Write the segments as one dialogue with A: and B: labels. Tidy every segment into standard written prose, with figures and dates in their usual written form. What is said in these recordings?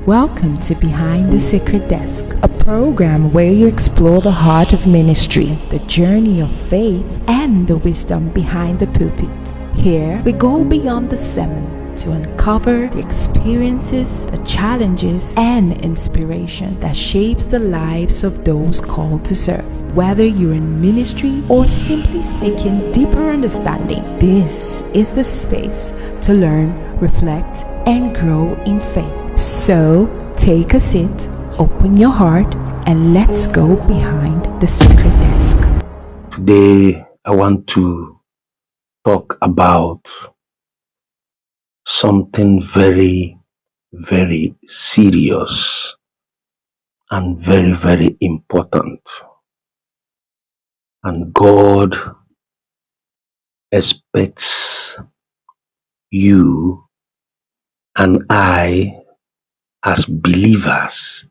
A: Welcome to Behind the Secret Desk, a program where you explore the heart of ministry, the journey of faith, and the wisdom behind the pulpit. Here, we go beyond the sermon to uncover the experiences, the challenges, and inspiration that shapes the lives of those called to serve. Whether you're in ministry or simply seeking deeper understanding, this is the space to learn, reflect, and grow in faith. So, take a seat, open your heart, and let's go behind the secret desk.
B: Today, I want to talk about something very, very serious and very, very important. And God expects you and I, as believers,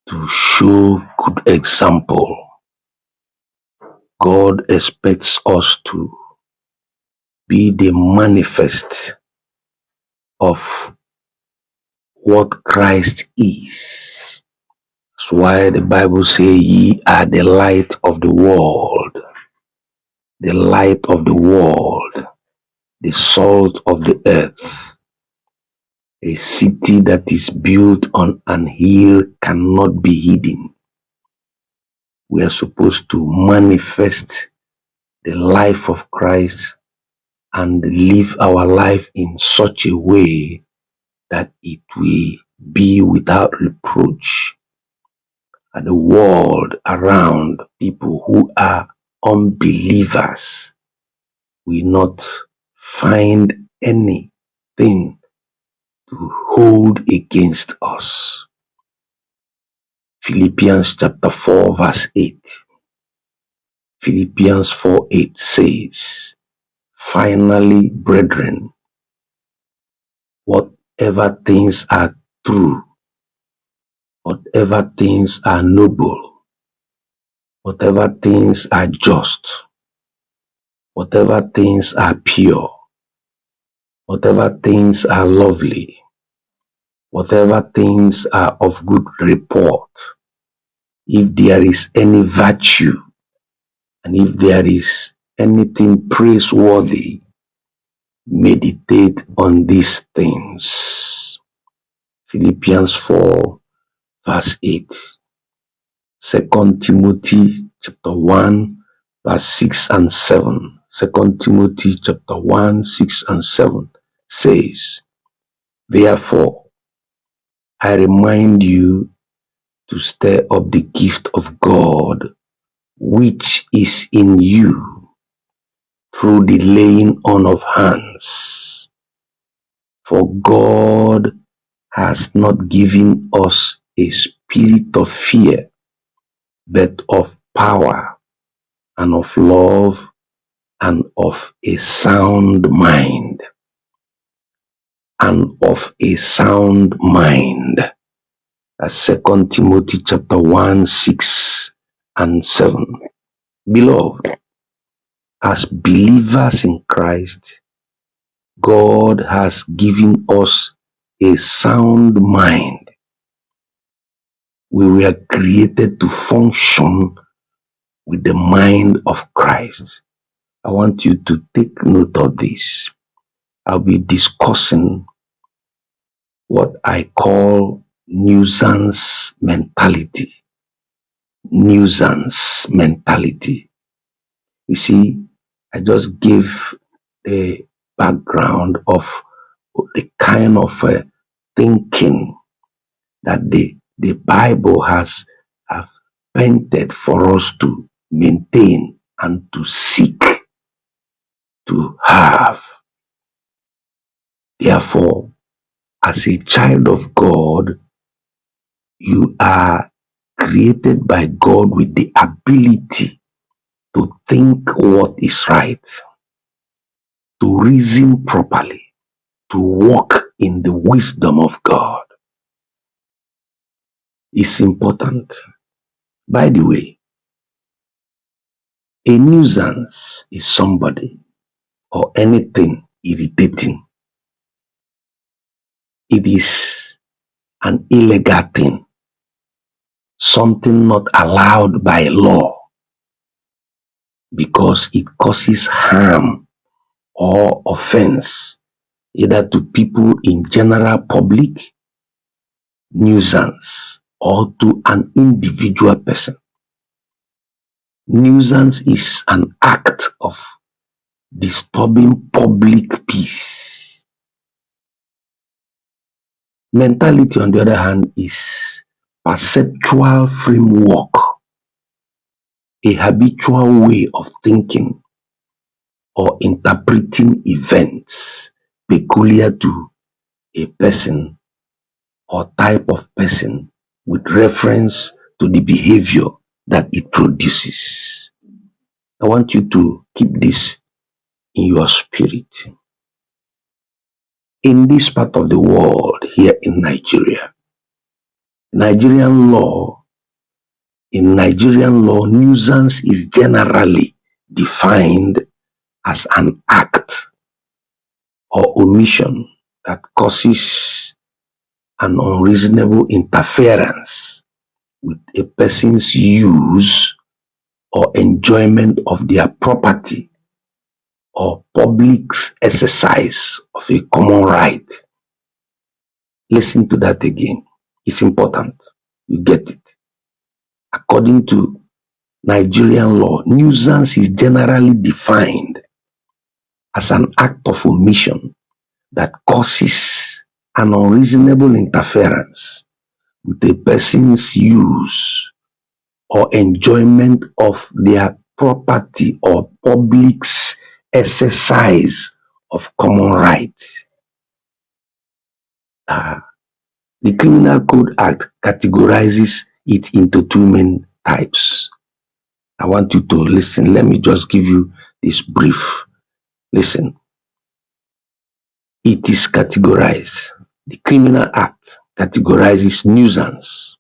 B: to show good example. God expects us to be the manifest of what Christ is. That's why the Bible says, ye are the light of the world, the light of the world, the salt of the earth. A city that is built on an hill cannot be hidden. We are supposed to manifest the life of Christ and live our life in such a way that it will be without reproach. And the world around, people who are unbelievers will not find anything to hold against us. Philippians chapter 4 verse 8. Philippians 4:8 says, finally, brethren, whatever things are true, whatever things are noble, whatever things are just, whatever things are pure, whatever things are lovely, whatever things are of good report, if there is any virtue, and if there is anything praiseworthy, meditate on these things. Philippians 4 verse 8. 2 Timothy chapter 1 verse 6 and 7. 2 Timothy chapter 1, 6 and 7 says, therefore, I remind you to stir up the gift of God which is in you through the laying on of hands. For God has not given us a spirit of fear, but of power and of love and of a sound mind. And of a sound mind. That's 2 Timothy chapter 1, 6 and 7. Beloved, as believers in Christ, God has given us a sound mind. We were created to function with the mind of Christ. I want you to take note of this. I'll be discussing what I call nuisance mentality. Nuisance mentality. You see, I just gave a background of the kind of thinking that the Bible has painted for us to maintain and to seek to have. Therefore, as a child of God, you are created by God with the ability to think what is right, to reason properly, to walk in the wisdom of God. It's important. By the way, a nuisance is somebody or anything irritating. It is an illegal thing, something not allowed by law, because it causes harm or offense either to people in general public, nuisance, or to an individual person. Nuisance is an act of disturbing public peace. Mentality, on the other hand, is perceptual framework, a habitual way of thinking or interpreting events peculiar to a person or type of person with reference to the behavior that it produces. I want you to keep this in your spirit. In this part of the world, here in Nigeria, in Nigerian law, nuisance is generally defined as an act or omission that causes an unreasonable interference with a person's use or enjoyment of their property or public's exercise of a common right. Listen to that again. It's important. You get it. According to Nigerian law, nuisance is generally defined as an act of omission that causes an unreasonable interference with a person's use or enjoyment of their property or public's exercise of common rights. The Criminal Code Act categorizes it into two main types. I want you to listen. Let me just give you this brief. Listen. It is categorized. The Criminal Act categorizes nuisance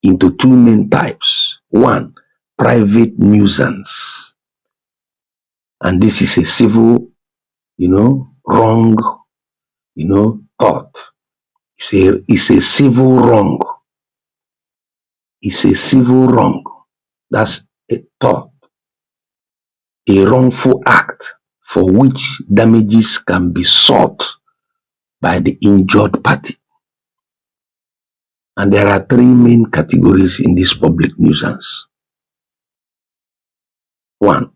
B: into two main types. One, private nuisance. And this is a civil, wrong, thought. It's a civil wrong. It's a civil wrong. That's a thought. A wrongful act for which damages can be sought by the injured party. And there are three main categories in this public nuisance. One,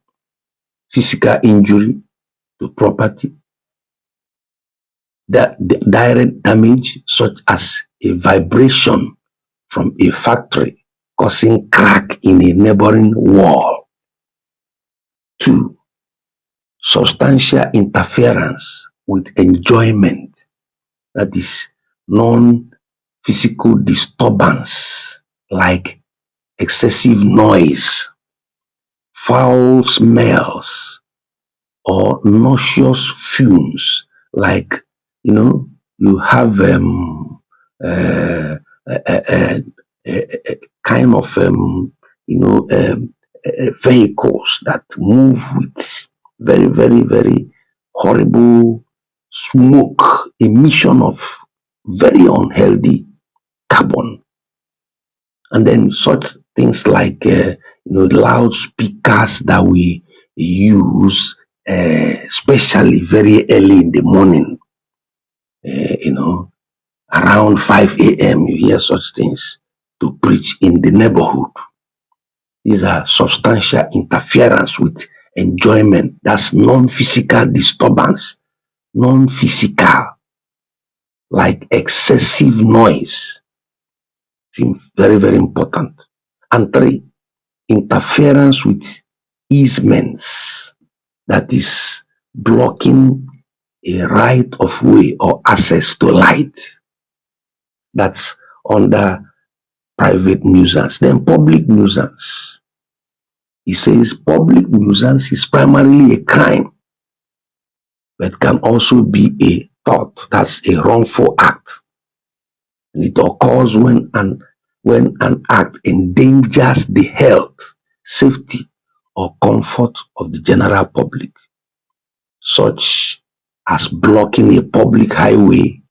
B: physical injury to property. The direct damage, such as a vibration from a factory causing crack in a neighboring wall. Two, substantial interference with enjoyment, that is non-physical disturbance like excessive noise, foul smells, or nauseous fumes, like you have kind of vehicles that move with very, very, very horrible smoke emission of very unhealthy carbon. And then such things like loudspeakers that we use, especially very early in the morning, around 5 a.m. you hear such things to preach in the neighborhood. These are substantial interference with enjoyment. That's non-physical disturbance. Non-physical, like excessive noise. Seems very, very important. And three, interference with easements. That is blocking a right of way or access to light. That's under private nuisance. Then public nuisance. He says public nuisance is primarily a crime, but can also be a thought. That's a wrongful act. And it occurs when an act endangers the health, safety, or comfort of the general public, such as blocking a public highway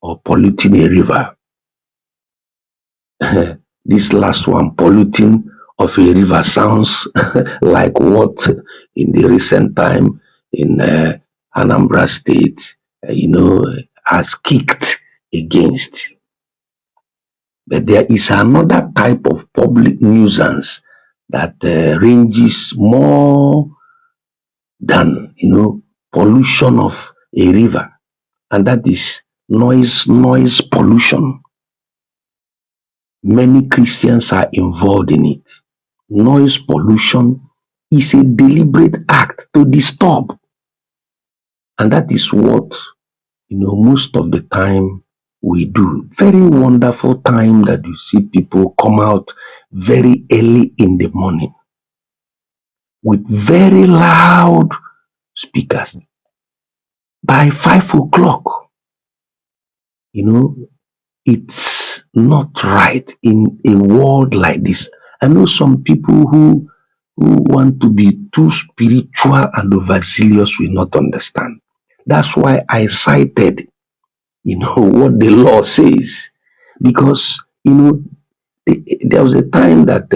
B: or polluting a river. This last one, polluting of a river, sounds like what in the recent time in Anambra State, has kicked against. But there is another type of public nuisance that ranges more than pollution of a river, and that is noise pollution. Many Christians are involved in it. Noise pollution is a deliberate act to disturb, and that is what most of the time we do. Very wonderful time that you see people come out very early in the morning with very loud speakers. By 5 o'clock, it's not right in a world like this. I know some people who want to be too spiritual and overzealous will not understand. That's why I cited, what the law says. Because, there was a time that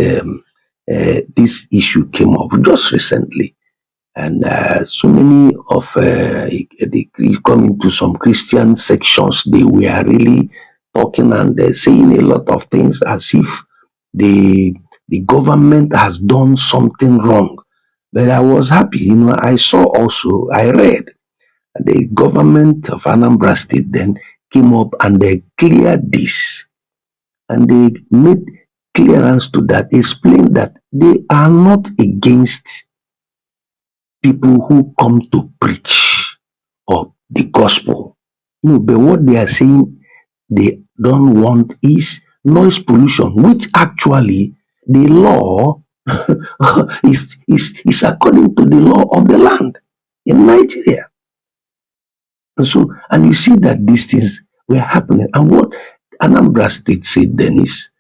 B: this issue came up just recently. And so many of they come into some Christian sections, they were really talking and saying a lot of things as if the government has done something wrong. But I was happy, I read the government of Anambra State then came up and they cleared this, and they made clearance to that, explained that they are not against people who come to preach or the gospel. No, but what they are saying they don't want is noise pollution, which actually the law is according to the law of the land in Nigeria. And you see that these things were happening. And what Anambra State said then is,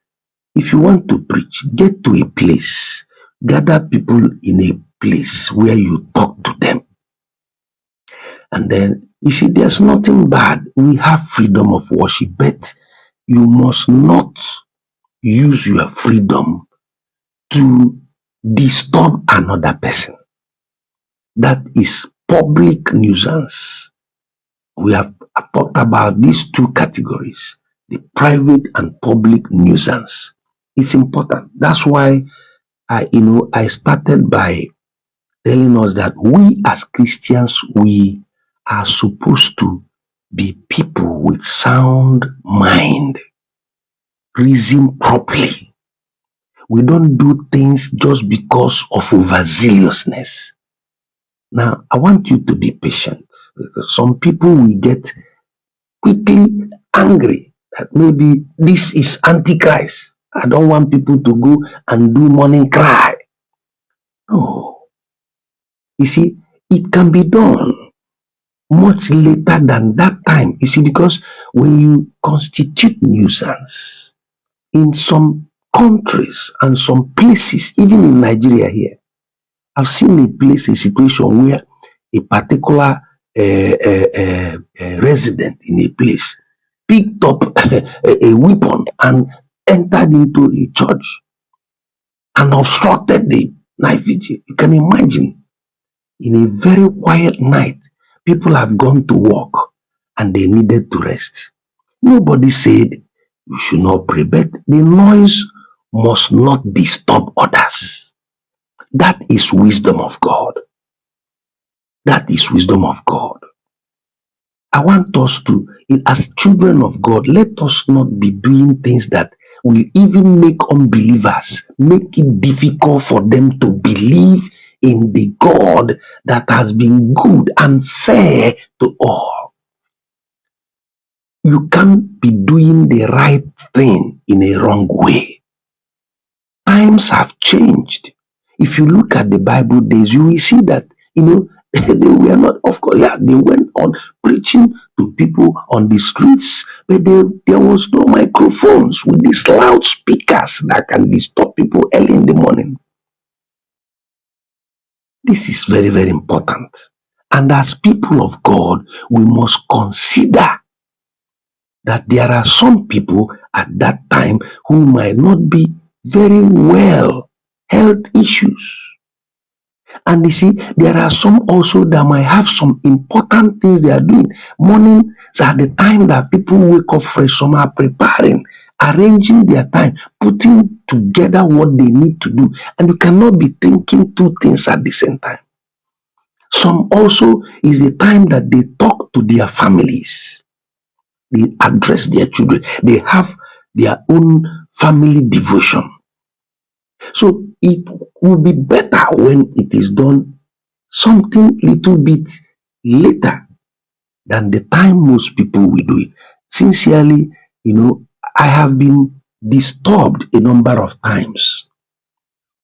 B: if you want to preach, get to a place, gather people in a place where you talk to them. And then, you see, there's nothing bad. We have freedom of worship, but you must not use your freedom to disturb another person. That is public nuisance. We have talked about these two categories, the private and public nuisance. It's important. That's why I started by telling us that we as Christians, we are supposed to be people with sound mind, reason properly. We don't do things just because of overzealousness. Now, I want you to be patient. Some people will get quickly angry that maybe this is antichrist. I don't want people to go and do morning cry. No. You see, it can be done much later than that time. You see, because when you constitute nuisance in some countries and some places, even in Nigeria here, I've seen a situation where a particular resident in a place picked up a weapon and entered into a church and obstructed the night vigil. You can imagine, in a very quiet night, people have gone to work and they needed to rest. Nobody said you should not pray, but the noise must not disturb others. That is wisdom of God. That is wisdom of God. I want us to, as children of God, let us not be doing things that will even make unbelievers, make it difficult for them to believe in the God that has been good and fair to all. You can't be doing the right thing in a wrong way. Times have changed. If you look at the Bible days, you will see that, they were not, of course, they went on preaching to people on the streets, but there was no microphones with these loud speakers that can disturb people early in the morning. This is very, very important. And as people of God, we must consider that there are some people at that time who might not be very well, health issues. And you see, there are some also that might have some important things they are doing. Morning is at the time that people wake up fresh, some are preparing, arranging their time, putting together what they need to do. And you cannot be thinking two things at the same time. Some also is the time that they talk to their families, they address their children, they have their own family devotion. So it will be better when it is done something little bit later than the time most people will do it. Sincerely, I have been disturbed a number of times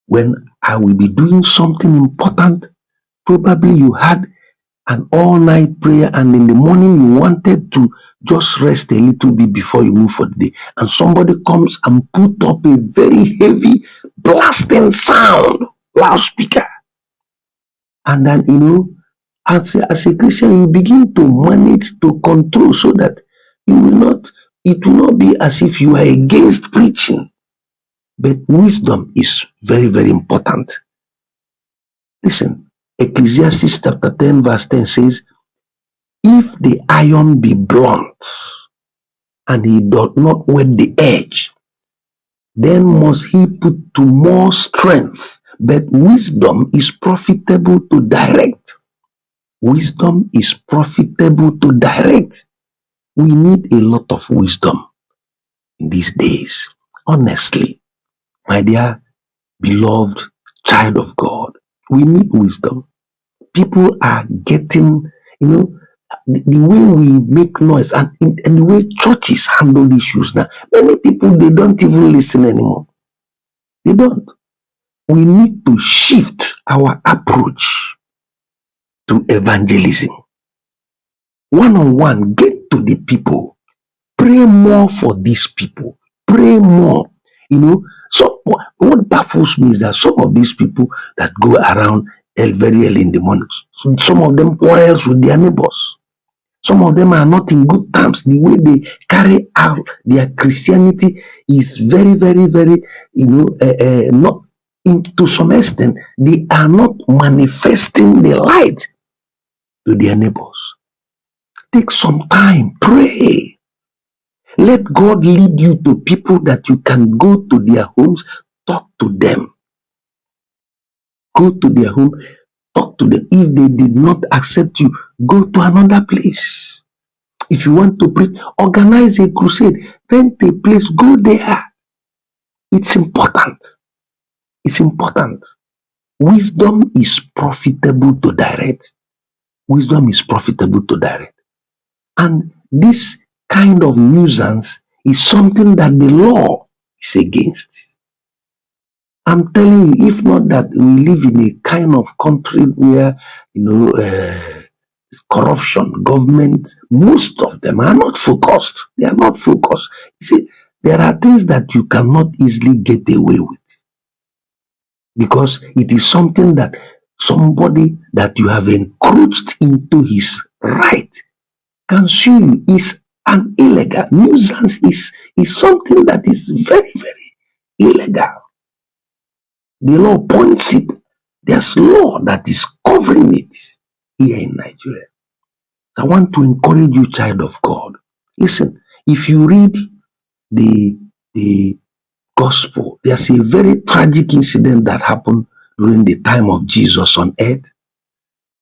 B: when I will be doing something important. Probably you had an all-night prayer and in the morning you wanted to just rest a little bit before you move for the day, and somebody comes and put up a very heavy blasting sound loudspeaker, and then as a Christian you begin to manage to control so that it will not be as if you are against preaching. But wisdom is very, very important. Listen, Ecclesiastes chapter 10 verse 10 says, if the iron be blunt and he does not whet the edge, then must he put to more strength. But wisdom is profitable to direct. Wisdom is profitable to direct. We need a lot of wisdom in these days. Honestly, my dear beloved child of God, we need wisdom. People are getting, the way we make noise and the way churches handle issues now. Many people, they don't even listen anymore. They don't. We need to shift our approach to evangelism. One-on-one, get to the people. Pray more for these people. Pray more. So what baffles me is that some of these people that go around very early in the morning, some of them quarrels with their neighbors. Some of them are not in good terms. The way they carry out their Christianity is very, very, very, not to some extent, they are not manifesting the light to their neighbors. Take some time, pray. Let God lead you to people that you can go to their homes, talk to them. Go to their home, talk to them. If they did not accept you, go to another place. If you want to preach, organize a crusade, rent a place, go there. It's important. It's important. Wisdom is profitable to direct. Wisdom is profitable to direct. And this kind of nuisance is something that the law is against. I'm telling you, if not that we live in a kind of country where, corruption, government, most of them are not focused. They are not focused. You see, there are things that you cannot easily get away with because it is something that somebody that you have encroached into his right can sue you. Is an illegal nuisance. Is something that is very, very illegal. The law points it. There's law that is covering it here in Nigeria. I want to encourage you, child of God. Listen, if you read the gospel, there's a very tragic incident that happened during the time of Jesus on earth.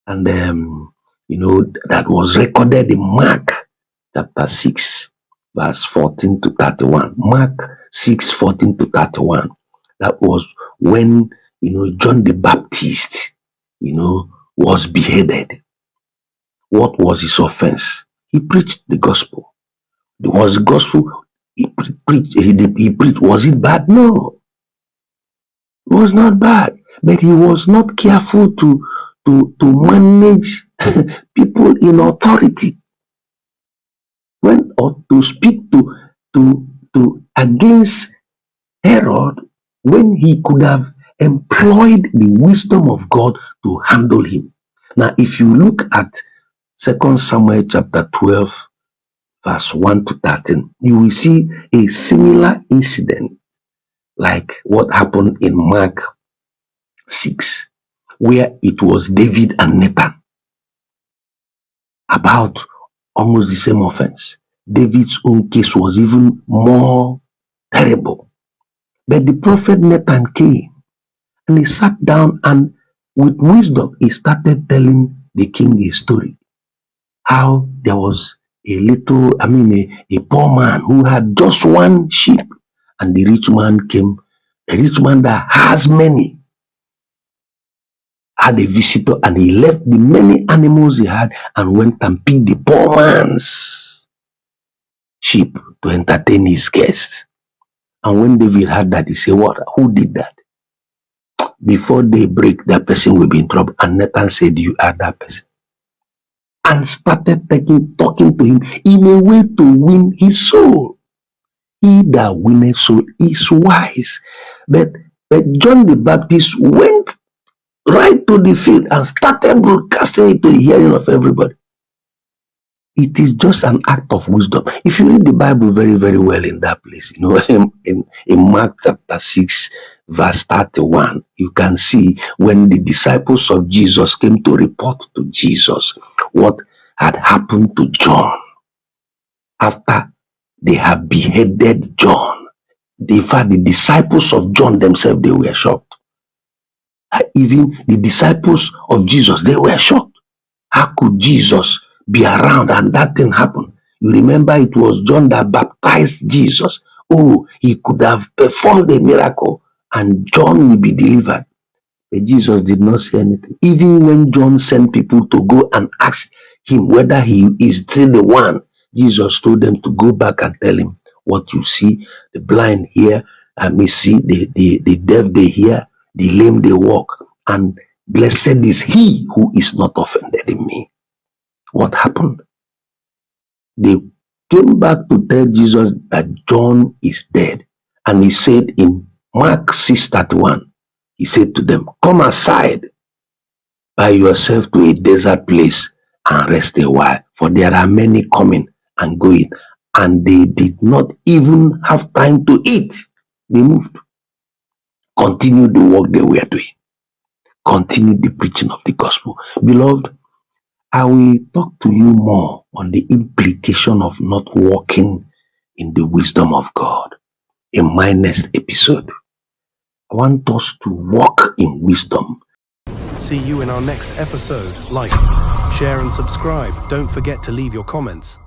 B: And, that was recorded in Mark chapter 6, verse 14 to 31. Mark 6, 14 to 31. That was when, John the Baptist, was beheaded. What was his offense? He preached the gospel. Was the gospel he preached, was it bad? No. It was not bad. But he was not careful to manage people in authority. Or to speak to against Herod when he could have employed the wisdom of God to handle him. Now, if you look at 2 Samuel chapter 12, verse 1 to 13, you will see a similar incident like what happened in Mark 6, where it was David and Nathan about almost the same offense. David's own case was even more terrible. But the prophet Nathan came and he sat down and with wisdom he started telling the king a story. How there was a poor man who had just one sheep, and the rich man came, a rich man that has many, had a visitor, and he left the many animals he had and went and picked the poor man's sheep to entertain his guests. And when David heard that, he said, "What? Who did that? Before daybreak, that person will be in trouble." And Nathan said, "You are that person." And started talking to him in a way to win his soul. He that winneth soul is wise. But John the Baptist went right to the field and started broadcasting it to the hearing of everybody. It is just an act of wisdom. If you read the Bible very, very well in that place, in Mark chapter 6, verse 31, you can see when the disciples of Jesus came to report to Jesus what had happened to John after they have beheaded John. In fact, the disciples of John themselves, they were shocked. Even the disciples of Jesus, they were shocked. How could Jesus be around and that thing happen? You remember it was John that baptized Jesus. Oh, he could have performed a miracle and John will be delivered. But Jesus did not say anything. Even when John sent people to go and ask him whether he is still the one, Jesus told them to go back and tell him what you see. The blind hear, see, the deaf they hear, the lame they walk, and blessed is he who is not offended in me. What happened? They came back to tell Jesus that John is dead. And he said in Mark 6:31, he said to them, "Come aside by yourself to a desert place and rest a while, for there are many coming and going." And they did not even have time to eat. They moved. Continued the work they were doing. Continued the preaching of the gospel. Beloved, I will talk to you more on the implication of not walking in the wisdom of God in my next episode. I want us to walk in wisdom.
C: See you in our next episode. Like, share and subscribe. Don't forget to leave your comments.